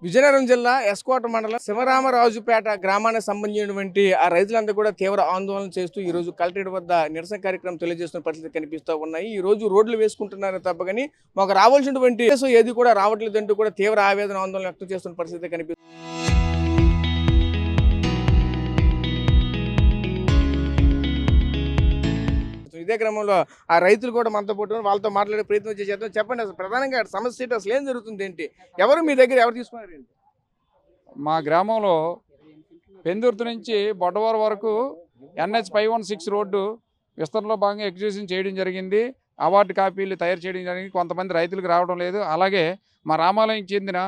విజయనగరం జిల్లా ఎస్కోట మండలం శివరామరాజుపేట గ్రామానికి సంబంధించినటువంటి ఆ రైతులంతా కూడా తీవ్ర ఆందోళన చేస్తూ ఈ రోజు కలెక్టరేట్ వద్ద నిరసన కార్యక్రమం తెలియజేస్తున్న పరిస్థితి కనిపిస్తూ ఉన్నాయి. ఈ రోజు రోడ్లు వేసుకుంటున్నారు తప్ప కానీ మాకు రావాల్సినటువంటి ఏది కూడా రావట్లేదంటూ కూడా తీవ్ర ఆవేదన ఆందోళన వ్యక్తం చేస్తున్న పరిస్థితి కనిపిస్తుంది. ఇదే క్రమంలో ఆ రైతులు కూడా మనతో పాటు వాళ్ళతో మాట్లాడే ప్రయత్నం చేద్దాం. చెప్పండి, అసలు ప్రధానంగా సమస్య ఏంటి, అసలు ఏం జరుగుతుంది, ఏంటి, ఎవరు మీ దగ్గర ఎవరు తీసుకున్నారు ఏంటి? మా గ్రామంలో పెందుర్తి నుంచి బొడ్డవరం వరకు NH 516 రోడ్డు విస్తరణలో భాగంగా ఎగ్జిక్యూషన్ చేయడం జరిగింది. అవార్డు కాపీలు తయారు చేయడం జరిగింది. కొంతమంది రైతులకు రావడం లేదు. అలాగే మా రామాలయంకి చెందిన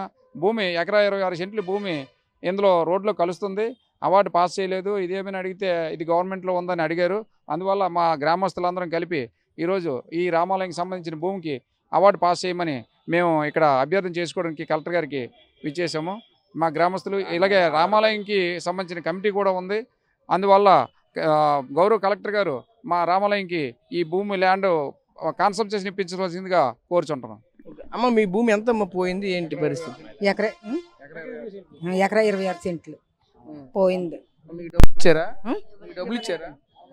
భూమి ఎకరా 26 సెంట్ల భూమి ఇందులో రోడ్లో కలుస్తుంది. అవార్డు పాస్ చేయలేదు. ఇదేమైనా అడిగితే ఇది గవర్నమెంట్లో ఉందని అడిగారు. అందువల్ల మా గ్రామస్తులందరం కలిపి ఈరోజు ఈ రామాలయంకి సంబంధించిన భూమికి అవార్డు పాస్ చేయమని మేము ఇక్కడ అభ్యర్థన చేసుకోవడానికి కలెక్టర్ గారికి విచ్చేసాము. మా గ్రామస్తులు ఇలాగే రామాలయంకి సంబంధించిన కమిటీ కూడా ఉంది. అందువల్ల గౌరవ కలెక్టర్ గారు మా రామాలయంకి ఈ భూమి ల్యాండ్ కాన్సల్టేషన్ ఇప్పించవలసిందిగా కోరుచుంటున్నాం. అమ్మ, మీ భూమి ఎంత పోయింది, ఏంటి పరిస్థితి? ఎకరా 26 సెంట్లు పోయింది. డబ్బులు ఇచ్చారా?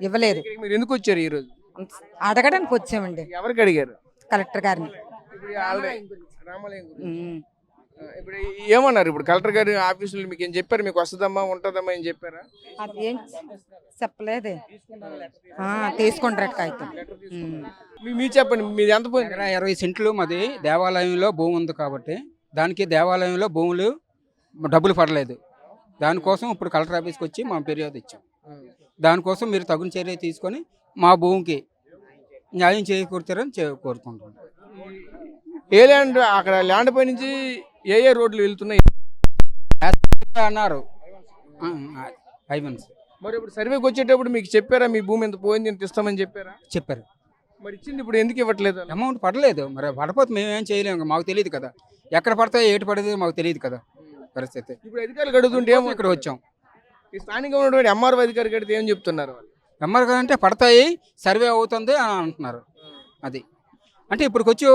ఇవ్వలేదు. మీరు ఎందుకు వచ్చారు ఈ రోజు? అడగడానికి వచ్చామండి. ఎవరికి అడిగారు? కలెక్టర్ గారిని. రామాలయం ఇప్పుడు ఏమన్నారు? ఇప్పుడు కలెక్టర్ గారి ఆఫీసులో మీకు ఏం చెప్పారు? మీకు వస్తుందమ్మా ఉంటుందమ్మా ఏం చెప్పారా? అదేం చెప్పలేదే. తీసుకుంటారట కాగితం. మీరు చెప్పండి, మీది ఎంత పోయింది? 20 సెంట్లు మాది దేవాలయంలో భూమి ఉంది కాబట్టి దానికి దేవాలయంలో భూములు డబ్బులు పడలేదు. దానికోసం ఇప్పుడు కలెక్టర్ ఆఫీస్కి వచ్చి మా ఫిర్యాదు ఇచ్చాం. దానికోసం మీరు తగిన చర్య తీసుకొని మా భూమికి న్యాయం చేకూరుతారని కోరుకుంటున్నాం. ఏ ల్యాండ్, అక్కడ ల్యాండ్ పై నుంచి ఏ రోడ్లు వెళ్తున్నాయి అన్నారు ఐవన్స్. మరి ఇప్పుడు సర్వేకి వచ్చేటప్పుడు మీకు చెప్పారా మీ భూమి ఎంత పోయింది, ఎంత ఇస్తామని చెప్పారా? చెప్పారు. మరి ఇచ్చింది ఇప్పుడు ఎందుకు ఇవ్వట్లేదు? అమౌంట్ పడలేదు. మరి పడపోతే మేమేం చేయలేము. మాకు తెలియదు కదా, ఎక్కడ పడతాయో ఏటు పడేది మాకు తెలియదు కదా పరిస్థితి. ఇప్పుడు అధికారులు అడుగుతుంటే ఇక్కడ వచ్చాం. ఈ స్థానికంగా ఉన్నటువంటి MRO అధికారికి అడిగితే ఏం చెప్తున్నారు? ఎంఆర్ అంటే పడతాయి, సర్వే అవుతుంది అని అంటున్నారు. అది అంటే ఇప్పుడు వచ్చి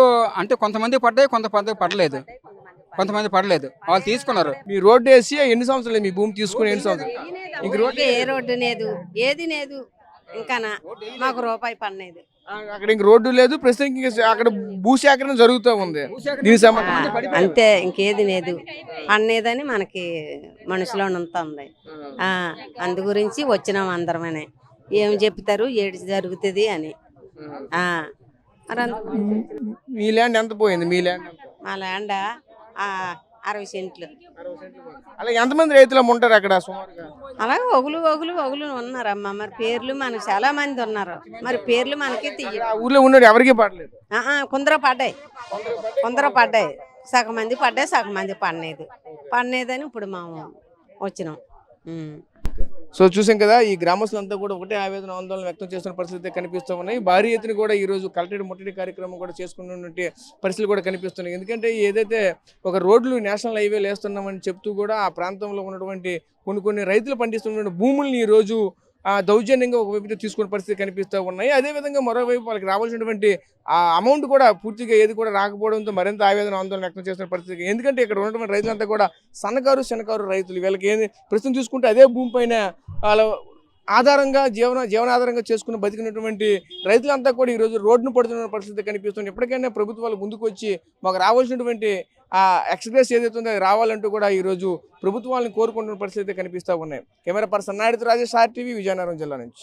అంటే కొంతమంది పడ్డాయి, కొంతమంది పడలేదు. కొంతమంది పడలేదు, వాళ్ళు తీసుకున్నారు. మీ రోడ్డు వేసి ఎన్ని సంవత్సరాలు మీ భూమి తీసుకుని? ఎన్ని సంవత్సరాలు? ఏ రోడ్డు లేదు, ఏది లేదు. ఇంకా మాకు రూపాయి పడలేదు. అక్కడ ఇంక రోడ్డు లేదు, ప్రస్తుతం అక్కడ భూసేకరణ జరుగుతూ ఉంది. అంతే, ఇంకేది లేదు. పడలేదని మనకి మనసులో ఉంటుంది. అందు గురించి వచ్చినాం అందరమనే. ఏం చెప్తారు, ఏడు జరుగుతుంది అని. మీ ల్యాండ్ ఎంత పోయింది? మీ ల్యాండ్? మా ల్యాండ్ 60 సెంట్లు. అలా ఎంతమంది రైతులు ఉంటారు అక్కడ సుమారుగా? అలాగే ఒగులు ఉన్నారమ్మా. మరి పేర్లు మనకు చాలా మంది ఉన్నారు. మరి పేర్లు మనకి ఊర్లో ఉన్నాడు ఎవరికి పడలేదు. కొందరు పడ్డాయి. సగం మంది పడ్డాయి, సగం మంది పడలేదని ఇప్పుడు మేము వచ్చినాం. సో చూసాం కదా, ఈ గ్రామస్తులంతా కూడా ఒకటే ఆవేదన ఆందోళన వ్యక్తం చేస్తున్న పరిస్థితి కనిపిస్తూ ఉన్నాయి. భారీ ఎత్తున కూడా ఈ రోజు కలెక్టరేట్ ముట్టడి కార్యక్రమం కూడా చేసుకున్నటువంటి పరిస్థితులు కూడా కనిపిస్తున్నాయి. ఎందుకంటే ఏదైతే ఒక రోడ్లు నేషనల్ హైవేలు వేస్తున్నామని చెప్తూ కూడా ఆ ప్రాంతంలో ఉన్నటువంటి కొన్ని రైతులు పండిస్తున్నటువంటి భూముల్ని ఈ రోజు దౌర్జన్యంగా ఒకవైపు తీసుకునే పరిస్థితి కనిపిస్తూ ఉన్నాయి. అదేవిధంగా మరోవైపు వాళ్ళకి రావాల్సినటువంటి ఆ అమౌంట్ కూడా పూర్తిగా ఏది కూడా రాకపోవడంతో మరింత ఆవేదన ఆందోళన వ్యక్తం చేస్తున్న పరిస్థితి. ఎందుకంటే ఇక్కడ ఉన్నటువంటి రైతులంతా కూడా సన్నకారు రైతులు. వీళ్ళకి ఏంది ప్రస్తుతం చూసుకుంటే అదే భూమి పైన వాళ్ళ ఆధారంగా జీవనాధారంగా చేసుకుని బతికినటువంటి రైతులంతా కూడా ఈరోజు రోడ్డును పడుతున్న పరిస్థితి కనిపిస్తుంది. ఎప్పటికైనా ప్రభుత్వాలు ముందుకు వచ్చి మాకు రావాల్సినటువంటి ఆ ఎక్స్ప్రెస్ ఏదైతే ఉందో అది రావాలంటూ కూడా ఈరోజు ప్రభుత్వాలను కోరుకుంటున్న పరిస్థితి కనిపిస్తూ ఉన్నాయి. కెమెరా పర్సన్ నాయుడుతో రాజేష్, RTV, విజయనగరం జిల్లా నుంచి.